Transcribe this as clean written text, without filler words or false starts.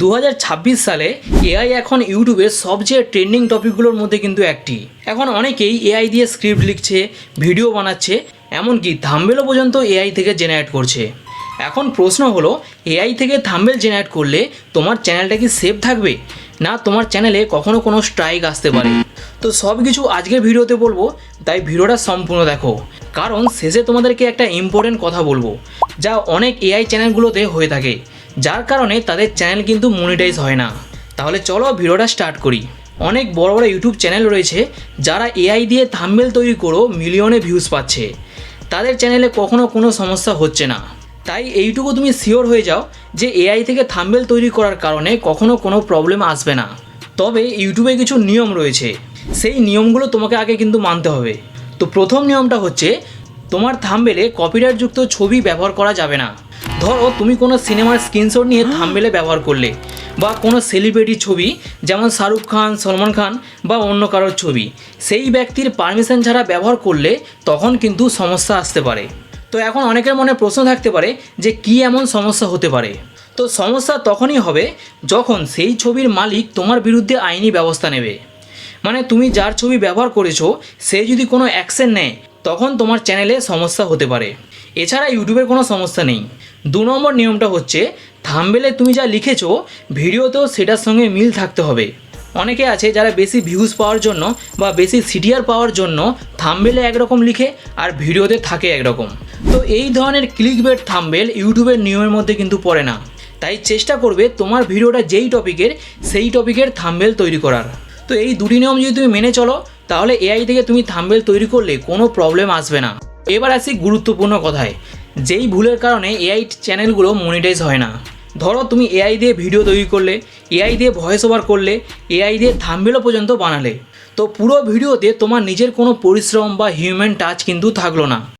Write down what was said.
2026 সালে এআই এখন ইউটিউবের সবচেয়ে ট্রেন্ডিং টপিকগুলোর মধ্যে কিন্তু একটি। এখন অনেকেই এআই দিয়ে স্ক্রিপ্ট লিখছে, ভিডিও বানাচ্ছে, এমনকি থাম্বনেলও পর্যন্ত এআই থেকে জেনারেট করছে। এখন প্রশ্ন হলো, এআই থেকে থাম্বনেল জেনারেট করলে তোমার চ্যানেলটা কি সেফ থাকবে, না তোমার চ্যানেলে কখনো কোনো স্ট্রাইক আসতে পারে? তো সব কিছু আজকের ভিডিওতে বলবো, তাই ভিডিওটা সম্পূর্ণ দেখো, কারণ শেষে তোমাদেরকে একটা ইম্পর্টেন্ট কথা বলবো যা অনেক এআই চ্যানেলগুলোতে হয়ে থাকে, যার কারণে তাদের চ্যানেল কিন্তু মনিটাইজ হয় না। তাহলে চলো ভিডিওটা স্টার্ট করি। অনেক বড় বড় ইউটিউব চ্যানেল রয়েছে যারা এআই দিয়ে থাম্বনেল তৈরি করেও মিলিয়নে ভিউজ পাচ্ছে, তাদের চ্যানেলে কখনো কোনো সমস্যা হচ্ছে না। তাই এইটুকু তুমি শিওর হয়ে যাও যে এআই থেকে থাম্বনেল তৈরি করার কারণে কখনো কোনো প্রবলেম আসবে না। তবে ইউটিউবে কিছু নিয়ম রয়েছে, সেই নিয়মগুলো তোমাকে আগে কিন্তু মানতে হবে। তো প্রথম নিয়মটা হচ্ছে, তোমার থাম্বনেলে কপিরাইটযুক্ত ছবি ব্যবহার করা যাবে না। ধরো তুমি কোনো সিনেমার স্ক্রিনশট নিয়ে থাম্বনেলে ব্যবহার করলে, বা কোনো সেলিব্রিটির ছবি যেমন শাহরুখ খান, সলমান খান বা অন্য কারোর ছবি, সেই ব্যক্তির পারমিশন ছাড়া ব্যবহার করলে তখন কিন্তু সমস্যা আসতে পারে। তো এখন অনেকের মনে প্রশ্ন থাকতে পারে যে কী এমন সমস্যা হতে পারে। তো সমস্যা তখনই হবে যখন সেই ছবির মালিক তোমার বিরুদ্ধে আইনি ব্যবস্থা নেবে। মানে তুমি যার ছবি ব্যবহার করেছো সে যদি কোনো অ্যাকশন নেয়, তখন তোমার চ্যানেলে সমস্যা হতে পারে। এছাড়া ইউটিউবের কোনো সমস্যা নেই। 2 নম্বর নিয়মটা হচ্ছে, থাম্বনেলে তুমি যা লিখেছো ভিডিওতেও সেটার সঙ্গে মিল থাকতে হবে। অনেকে আছে যারা বেশি ভিউজ পাওয়ার জন্য বা বেশি সিটিআর পাওয়ার জন্য থাম্বনেলে একরকম লিখে আর ভিডিওতে থাকে একরকম। তো এই ধরনের ক্লিকবেট থাম্বনেল ইউটিউবের নিয়মের মধ্যে কিন্তু পড়ে না। তাই চেষ্টা করবে তোমার ভিডিওটা যেই টপিকের সেই টপিকের থাম্বনেল তৈরি করার। তো এই দুটি নিয়ম যদি তুমি মেনে চলো, তাহলে এআই থেকে তুমি থাম্বনেল তৈরি করলে কোনো প্রবলেম আসবে না। এবার আসি গুরুত্বপূর্ণ কথায়, যেই ভুলের কারণে এআই চ্যানেলগুলো মনিটাইজ হয় না। ধরো তুমি এআই দিয়ে ভিডিও তৈরি করলে, এআই দিয়ে ভয়েস ওভার করলে, এআই দিয়ে থাম্বনেলও পর্যন্ত বানালে, তো পুরো ভিডিওতে তোমার নিজের কোনো পরিশ্রম বা হিউম্যান টাচ কিন্তু থাকলো না।